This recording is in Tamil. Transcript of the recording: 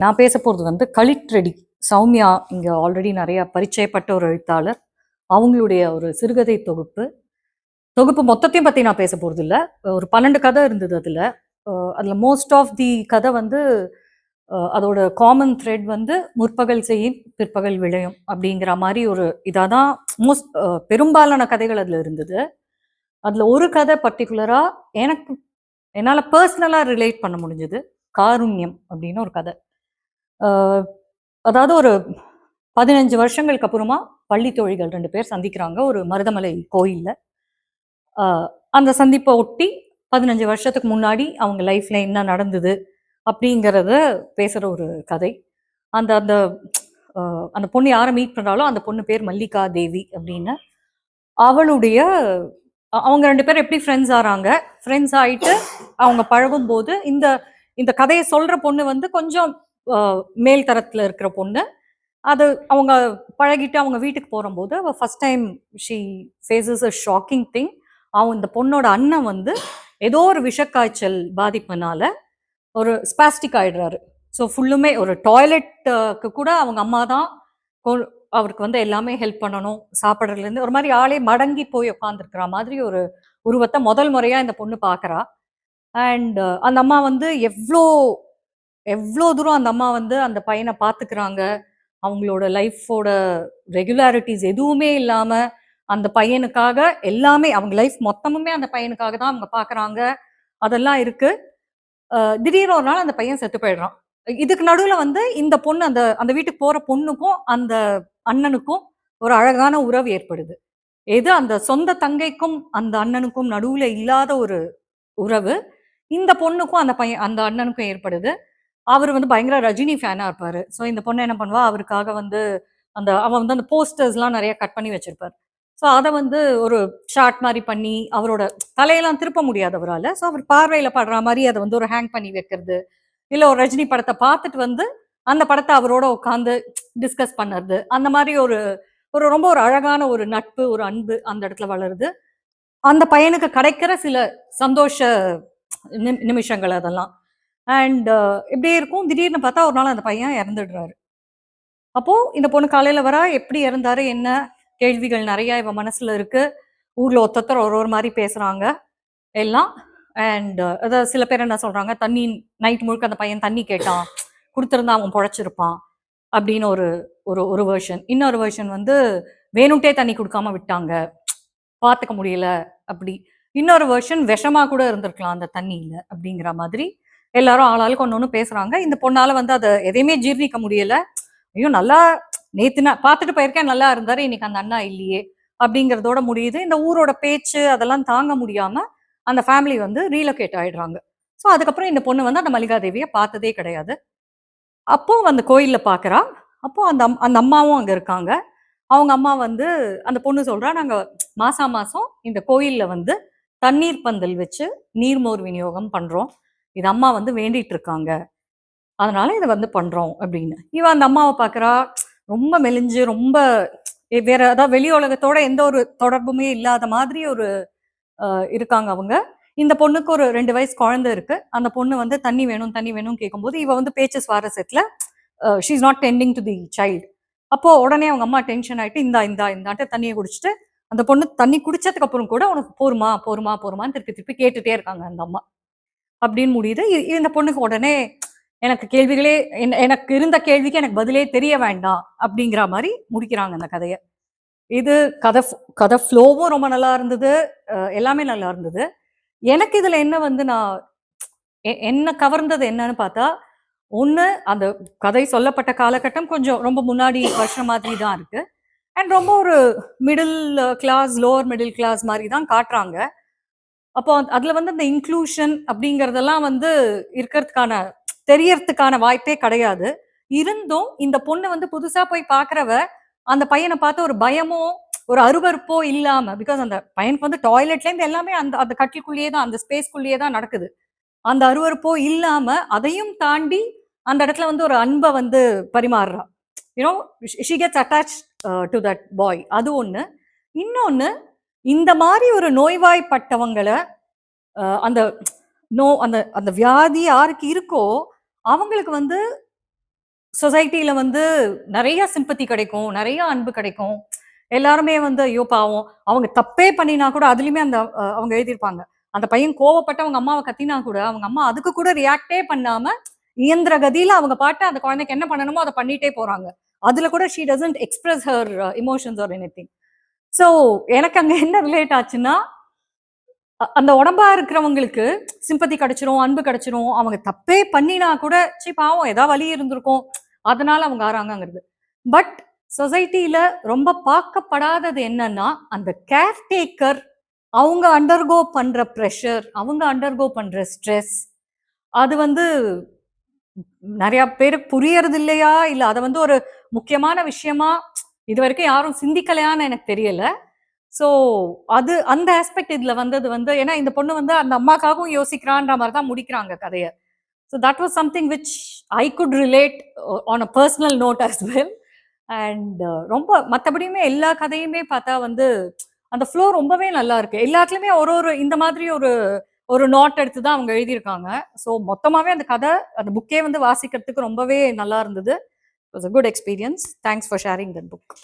நான் பேச போறது வந்து களிற்றெடி. சௌமியா இங்க ஆல்ரெடி நெறைய பரிச்சயப்பட்ட ஒரு எழுத்தாளர். அவங்களுடைய ஒரு சிறுகதை தொகுப்பு. தொகுப்பு மொத்தத்தையும் பத்தி நான் பேச போறதில்ல. ஒரு 12 கதை இருந்தது அதுல. அதுல மோஸ்ட் ஆஃப் தி கதை வந்து அதோட காமன் த்ரெட் வந்து "முற்பகல் செய்யின் பிற்பகல் விளையும்" அப்படிங்கிற மாரி ஒரு இதா தான் பெரும்பாலான கதைகள் அதுல இருந்தது. அதுல ஒரு கதை பர்ட்டிகுலரா எனக்கு என்னால பெர்சனலா ரிலேட் பண்ண முடிஞ்சது. "காருண்யம்" அப்படின்னு ஒரு கதை. அ அதாவது ஒரு 15 வருஷங்களுக்கு அப்புறமா பள்ளி தோழிகள் 2 பேர் சந்திக்கிறாங்க ஒரு மருதமலை கோயில்ல. அ அந்த சந்திப்ப ஒட்டி 15 வருஷத்துக்கு முன்னாடி அவங்க லைஃப்ல என்ன நடந்தது? அப்படிங்கிறத பேசுற ஒரு கதை. அந்த அந்த அ அந்த பொண்ணு யார மீட் பண்றாளோ, அந்த பொண்ணு பேர் மல்லிகா தேவி அப்படின்னு. அவளுடைய அவங்க 2 பேரும் எப்படி ஃப்ரெண்ட்ஸ் ஆறாங்க. ஃப்ரெண்ட்ஸ் ஆயிட்டு அவங்க பழகும்போது, இந்த இந்த கதைய சொல்ற பொண்ணு வந்து கொஞ்சம் அ மேல் தரத்துல இருக்கிற பொண்ணு. அது அவங்க பழகிட்டு அவங்க வீட்டுக்கு போறம்போது, அவ first time she faces a shocking thing. இந்த பொண்ணோட அண்ணன் வந்து ஏதோ ஒரு விஷக்காய்ச்சல் பாதிப்புனால ஒரு ஸ்பாஸ்டிக் ஆயிடுறாரு. ஸோ ஃபுல்லுமே ஒரு டாய்லெட்க்கு கூட அவங்க அம்மா தான் கொ அவருக்கு வந்து எல்லாமே ஹெல்ப் பண்ணணும். சாப்பிடுறதுலேருந்து ஒரு மாரி ஆளே மடங்கி போய் உட்கார்ந்திருக்கிற மாதிரி ஒரு உருவத்த முதல் முறையா இந்த பொண்ணு பார்க்குறா. அண்ட் அந்த அம்மா வந்து எவ்ளோ எவ்ளோ தூரம் அந்த அம்மா வந்து அந்த பையன பார்த்துக்கிறாங்க. அவங்களோட லைஃபோட ரெகுலாரிட்டீஸ் எதுவுமே இல்லாம, அந்த பையனுக்காக எல்லாமே அவங்க லைஃப் மொத்தமுமே அந்த பையனுக்காக தான் அவங்க பார்க்குறாங்க. அதெல்லாம் இருக்கு. திடீர்னு ஒரு நாள் அந்த பையன் செத்து போயிடுறான். இதுக்கு நடுவுல வந்து இந்த பொண்ணு அந்த அந்த வீட்டுக்கு போற பொண்ணுக்கும், அந்த அண்ணனுக்கும் ஒரு அழகான உறவு ஏற்படுது. எது அந்த சொந்த தங்கைக்கும், அந்த அண்ணனுக்கும் நடுவுல இல்லாத ஒரு உறவு, இந்த பொண்ணுக்கும் அந்த அண்ணனுக்கும் ஏற்படுது. அவரு வந்து பயங்கர ரஜினி ஃபேனா இருப்பாரு. ஸோ இந்த பொண்ணு என்ன பண்ணுவா, அவருக்காக வந்து அவன் வந்து அந்த போஸ்டர்ஸ்லாம் நெறைய கட் பண்ணி வச்சிருப்பாரு. ஸோ அத வந்து ஒரு சார்ட் மாரி பண்ணி, அவரோட தலையெல்லாம் திருப்ப முடியாது அவரால. ஸோ அவர் பார்வையில படுற மாரி அத வந்து ஒரு ஹேங் பண்ணி வைக்கிறது. இல்ல ஒரு ரஜினி படத்த பார்த்துட்டு வந்து, அந்த படத்த அவரோட உட்கார்ந்து டிஸ்கஸ் பண்ணறது. அந்த மாரி ஒரு ஒரு ரொம்ப ஒரு அழகான ஒரு நட்பு, ஒரு அன்பு அந்த இடத்துல வளருது. அந்த பையனுக்கு கிடைக்கிற சில சந்தோஷ நிமிஷங்கள் அதெல்லாம். அண்ட் இப்படியே இருக்கும். திடீர்னு பார்த்தா ஒரு நாள் அந்த பையன் இறந்துடுறாரு. அப்போ இந்த பொண்ணு காலையில வரா, எப்படி இறந்தாரு? என்ன? கேள்விகள் நெறைய இவ மனசுல இருக்கு. ஊர்ல ஒருத்தர் ஒரு ஒரு மாரி பேசுறாங்க எல்லாம். அண்ட் அதாவது சில பேர் என்ன சொல்றாங்க, "தண்ணி நைட் முழுக்க அந்த பையன் தண்ணி கேட்டான். குடுத்திருந்தா அவன் பொழச்சிருப்பான்." அப்படின்னு ஒரு ஒரு ஒரு வெர்ஷன். இன்னொரு வெர்ஷன் வந்து, "வேணும்ட்டே தண்ணி குடுக்காம விட்டாங்க. பாத்துக்க முடியல." அப்படி. இன்னொரு வெர்ஷன் விஷமா கூட இருந்திருக்கலாம் அந்த தண்ணீல. அப்படிங்கிற மாதிரி எல்லாரும் ஆளாளுக்கு ஒண்ணு ஒண்ணு பேசுறாங்க. இந்த பொண்ணால வந்து அத எதையுமே ஜீர்ணிக்க முடியல. ஐயோ! நல்லா நேத்து நான் பார்த்துட்டு போயிருக்கேன். நல்லா இருந்தாரு. இன்னைக்கு அந்த அண்ணா இல்லையே! அப்படிங்கிறதோட முடியுது. இந்த ஊரோட பேச்சு அதெல்லாம் தாங்க முடியாம, அந்த ஃபேமிலி வந்து ரீலோகேட் ஆயிடுறாங்க. ஸோ, அதுக்கப்புறம் இந்த பொண்ணு வந்து அந்த மல்லிகா தேவிய பார்த்ததே கிடையாது. அப்போ அந்த கோயில்ல பார்க்குறா. அப்போ அந்த அம்மாவும் அங்க இருக்காங்க. அவங்க அம்மா வந்து அந்த பொண்ணு சொல்றா, "நாங்க மாசா மாசம் இந்த கோயில்ல வந்து தண்ணீர் பந்தல் வச்சு நீர்மோர் விநியோகம் பண்றோம். இது அம்மா வந்து வேண்டிட்டு இருக்காங்க." அதனால இத வந்து பண்றோம் அப்படின்னு. இவ அந்த அம்மாவ பார்க்குறா. ரொம்ப மெலிஞ்சு, ரொம்ப வேற அதாவது வெளி உலகத்தோட எந்த ஒரு தொடர்புமே இல்லாத மாதிரி ஒரு இருக்காங்க அவங்க. இந்த பொண்ணுக்கு ஒரு 2 வயசு குழந்தை இருக்கு. அந்த பொண்ணு வந்து தண்ணி வேணும், தண்ணி வேணும்னு கேட்கும்போது, இவ வந்து பேச்சு சுவாரஸ்யத்துல she is not tending to the child. அப்போ உடனே அவங்க அம்மா டென்ஷன் ஆயிட்டு, "இந்தா, இந்தா, இந்தான்ட்டு" தண்ணிய குடிச்சுட்டு, அந்த பொண்ணு தண்ணி குடிச்சதுக்கு அப்புறம் கூட, "உனக்கு போருமா, போருமா, போருமான்னு" திருப்பி திருப்பி கேட்டுட்டே இருக்காங்க அந்த அம்மா. அப்படின்னு முடியுது. இந்த பொண்ணுக்கு உடனே எனக்கு கேள்விகளே எனக்கு இருந்த கேள்விக்கு எனக்கு பதிலே தெரிய வேண்டாம் அப்படிங்கிற மாரி முடிக்கிறாங்க அந்த கதைய. இது கதை கதை ஃப்ளோவும் ரொம்ப நல்லா இருந்தது. எல்லாமே நல்லா இருந்தது. எனக்கு இதுல என்ன வந்து நான் என்ன கவர்ந்தது என்னன்னு பார்த்தா, ஒண்ணு அந்த கதை சொல்லப்பட்ட காலகட்டம் கொஞ்சம் ரொம்ப முன்னாடி வருஷம் மாதிரி தான் இருக்கு. அண்ட் ரொம்ப ஒரு middle class, lower middle class மாரி தான் காட்டுறாங்க. அப்போ அதுல வந்து அந்த இன்க்ளூஷன் அப்படிங்கிறதெல்லாம் வந்து இருக்கிறதுக்கான தெரியறதுக்கான வாய்ப்பே கிடையாது. இருந்தும் இந்த பொண்ணு வந்து புதுசா போய் பார்க்கிறவ, அந்த பையன பார்த்து ஒரு பயமோ, ஒரு அருவருப்போ இல்லாம பிகாஸ் அந்த பையனுக்கு வந்து டாய்லெட்லேருந்து எல்லாமே அந்த அந்த கட்டிலுக்குள்ளேயே தான், அந்த ஸ்பேஸ்க்குள்ளேயே தான் நடக்குது. அந்த அருவருப்போ இல்லாம, அதையும் தாண்டி அந்த இடத்துல வந்து ஒரு அன்ப வந்து பரிமாறுறா. You know she gets attached to that boy. அது ஒண்ணு. இன்னொன்னு, இந்த மாரி ஒரு நோய்வாய்ப்பட்டவங்கள அந்த அந்த அந்த வியாதி யாருக்கு இருக்கோ, அவங்களுக்கு வந்து சொசைட்டில வந்து நெறைய சிம்பத்தி கிடைக்கும். நெறைய அன்பு கிடைக்கும். எல்லாருமே வந்து ஐயோ பாவம்! அவங்க தப்பே பண்ணினா கூட அதிலயுமே அந்த அவங்க எழுதியிருப்பாங்க. அந்த பையன் கோவப்பட்டு அவங்க அம்மாவ கத்தினா கூட, அவங்க அம்மா அதுக்கு கூட ரியாக்ட்டே பண்ணாம, இயந்திர கதியில அவங்க பாட்டு அந்த குழந்தைக்கு என்ன பண்ணணுமோ அத பண்ணிட்டே போறாங்க. அதுல கூட she doesn't express her emotions or anything. So எனக்கு அங்க என்ன ரிலேட் ஆச்சுன்னா, அந்த உடம்பா இருக்கிறவங்களுக்கு சிம்பத்தி கிடைச்சிரும், அன்பு கிடைச்சிரும். அவங்க தப்பே பண்ணினா கூட, "ச்சீ பாவம் ஏதா வலி இருந்திருக்கும்." அதனால அவங்க ஆறாங்கங்கிறது. பட் சொசைட்டில ரொம்ப பார்க்கப்படாதது என்னன்னா, அந்த கேர் டேக்கர் அவங்க அண்டர்கோ பண்ற பிரஷர், அவங்க அண்டர்கோ பண்ற ஸ்ட்ரெஸ், அது வந்து நெறைய பேருக்கு புரியறது இல்லையா? இல்ல அத வந்து ஒரு முக்கியமான விஷயமா இதுவரைக்கும் யாரும் சிந்திக்கலையான்னு எனக்கு தெரியல. ஸோ, அது அந்த ஆஸ்பெக்ட் இதுல வந்தது வந்து ஏன்னா இந்த பொண்ணு வந்து அந்த அம்மாக்காகவும் யோசிக்கிறான்ற மாரி தான் முடிக்கிறாங்க கதைய. So that was something which I could relate on a personal note as well. And ரொம்ப மத்தபடியுமே எல்லா கதையுமே பார்த்தா வந்து அந்த ஃப்ளோ ரொம்பவே நல்லா இருக்கு. எல்லாத்துலயுமே ஒரு ஒரு இந்த மாதிரி ஒரு ஒரு நாட் எடுத்து தான் அவங்க எழுதியிருக்காங்க. ஸோ மொத்தமாவே அந்த கதை, அந்த புக்கே வந்து வாசிக்கிறதுக்கு ரொம்பவே நல்லா இருந்தது. It was a good experience. Thanks for sharing that book.